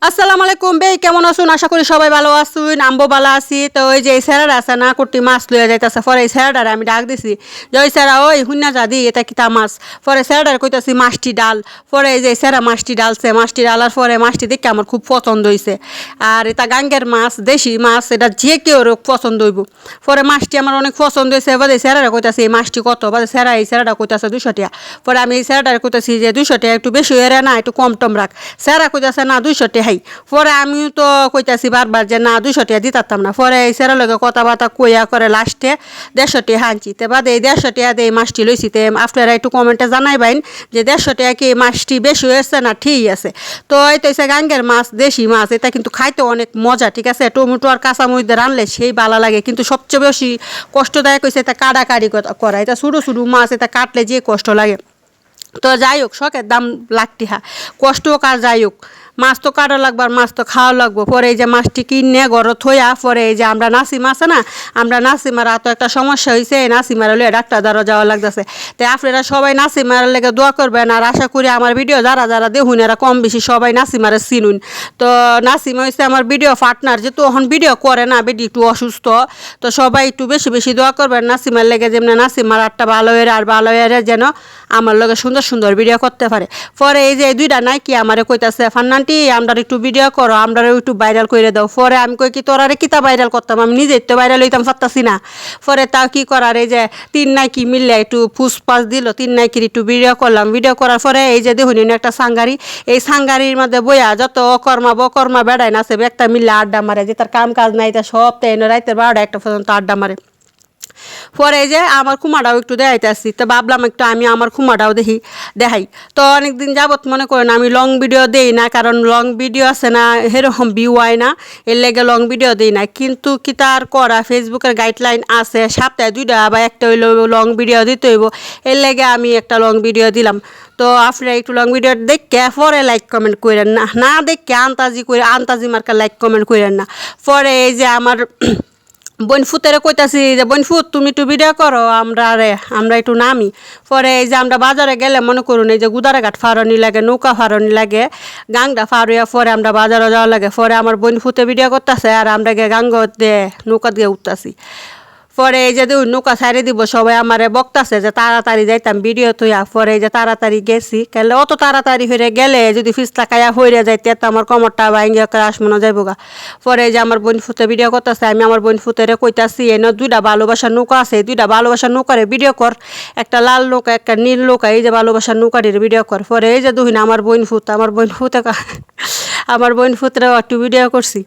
আসসালামু আলাইকুম বে কেমন আছেন আশা করি সবাই ভালো আছেন আমবো ভালো আছি তো ওই যে স্যার আছে না কুটি মাছ লইয়া যাইতাছে পরে স্যারডারে আমি ডাক দিছি যে ওই স্যার ওই হুন্না যা দি এটা কিতা মাছ পরে স্যারডারে কইতাছি মাছটি ডাল পরে এই যে স্যারা মাছটি ডালছে মাছটি ডালার পরে মাছটি দেখে আমার খুব পছন্দ হইছে আর এটা গাঙ্গের মাছ দেশি মাছ এটা যে কেউ পছন্দ হইব পরে মাছটি আমার অনেক পছন্দ হয়েছে বাদে স্যারারা কইতাছি এই মাছটি কত বাদে স্যারা এই স্যারাটা কইতাছে 200 টাকা পরে আমি এই স্যারডারে কইতাছি যে 200 টাকা একটু বেশি হয়ে না একটু কম টম রাখ স্যারা কইতাছে না 200 টাকা পরে আমিও তো কইতাছি বারবার যে না 200 টাকা দিতাম না পরে এই স্যারের লগে কথাবার্তা কইয়া করে লাস্টে 150 টাকা হানছি তে বাদে এই 150 টাকা দিয়ে এই মাছটি লইছি তে আপনারা একটু কমেন্টে জানাইবেন যে 150 টাকা কি এই মাছটি বেশি হয়েছে না ঠিক আছে তো এই তো হচ্ছে গাঙ্গের মাছ দেশি মাছ এটা কিন্তু খাইতে অনেক মজা ঠিক আছে টমেটো আর কাঁচামরিচ দিয়ে রানলে সেই ভালো লাগে কিন্তু সবচেয়ে বেশি কষ্টদায়ক হয়েছে এটা কাটাকাটি করা এটা ছোটো ছোটো মাছ এটা কাটলে যে কষ্ট লাগে তো যাই হোক শখের দাম লাগতি হা কষ্ট হোক আর যাই হোক মাছ তো কাটা লাগবে আর মাছ তো খাওয়া লাগবো পরে এই যে মাছটি কিনে ঘরে থইয়া পরে এই যে আমরা নাসিম আছে না আমরা নাসিমার এত একটা সমস্যা হয়েছে নাসিমার হলে ডাক্তার দ্বারা যাওয়া লাগতেছে তো আপনারা সবাই নাসিমার লেগে দোয়া করবেন আর আশা করি আমার ভিডিও যারা যারা দেখুন এরা কম বেশি সবাই নাসিমারে চিনুন তো নাসিম হয়েছে আমার ভিডিও পার্টনার যেহেতু এখন ভিডিও করে না বেডি একটু অসুস্থ তো সবাই একটু বেশি বেশি দোয়া করবেন নাসিমার লেগে যেমনি নাসিমার আটটা ভালো হয়ে আর ভালো হয়ে যেন আমার লগে সুন্দর সুন্দর ভিডিও করতে পারে পরে এই যে দুইটা নাই কি আমারে কইতাছে ফান্নান্টি আমরা একটু ভিডিও করো আমরা একটু ভাইরাল করে দাও পরে আমি কই কি তোরারে কিতা ভাইরাল করতাম আমি নিজেই তো ভাইরাল হইতাম পারতাছি না পরে তাও কি করার এই যে 3 নাইকি মিললে একটু ফুসপাস দিল 3 নাইকির একটু ভিডিও করলাম ভিডিও করার পরে এই যে দেখুন একটা সাঙ্গারি এই সাঙ্গারির মধ্যে বইয়া যত অকর্মা বকর্মা বেড়ায় না সে একটা মিললে আড্ডা মারে যে তার কাম কাজ নাই তা সব তাই রাইতের 12টা 1টা পর্যন্ত আড্ডা মারে পরে এই যে আমার খুমাটাও একটু দেখাইতে আসছি তো ভাবলাম একটু আমি আমার খুমাটাও দেখাই তো অনেকদিন যাবত মনে করেন আমি লং ভিডিও দেই না কারণ লং ভিডিও আছে না সেরকম ভিউ হয় না এর লেগে লং ভিডিও দিই না কিন্তু কি তার করা ফেসবুকের গাইডলাইন আছে সপ্তাহে 2টা বা একটা হইলো লং ভিডিও দিতে হইব এর লেগে আমি একটা লং ভিডিও দিলাম তো আপনারা একটু লং ভিডিও দেখে পরে লাইক কমেন্ট করেন না না দেখে আন্তাজি মার্কা লাইক কমেন্ট করেন না পরে এই যে আমার বনফুতেরে কইতাছি যে বনফুত তুমি একটু ভিডিও করো আমরা একটু নামি পরে এই যে আমরা বাজারে গেলে মনে করুন এই যে গুদারাঘাট ফারনি লাগে নৌকা ফারনি লাগে গাংটা ফারুয়া পরে আমরা বাজারে যাওয়া লাগে পরে আমার বনফুতে ভিডিও করতেছে আর আমরা গিয়ে গাঙ্গ দিয়ে নৌকা দিয়ে উঠতেছি পরে এই যে নৌকা ছাড়ে দিব সবাই আমারে বকতাছে যে তাড়াতাড়ি যাইতাম ভিডিও তুইয়া পরে এই যে তাড়াতাড়ি গেছি কেলে অত তাড়াতাড়ি হয়ে গেলে যদি ফিসলা খাইয়া হইয়া যাইতে তো আমার কমরটা ভাঙ্গিয়া করে আসমনো যাইব গা পরে এই যে আমার বোন ফুতে ভিডিও করতেছে আমি আমার বোন ফুতেরে কইতাছি এনে 2টা ভালোবাসার নৌকা আছে 2টা ভালোবাসার নৌকারে ভিডিও কর একটা লাল নৌকা একটা নীল নৌকা এই যে ভালোবাসার নৌকাটির ভিডিও কর পরে এই যে দুহিন আমার বোন ফুতে আমার বোন ফুতরাও একটু ভিডিও করছি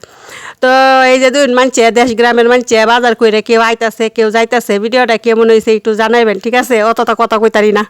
তো এই যে দুই মানছে দেশ গ্রামের মানছে বাজার করে কেউ আইতাছে কেউ যাইতাছে ভিডিওটা কেমন হয়েছে একটু জানাইবেন ঠিক আছে অতটা কথা কইতারি না।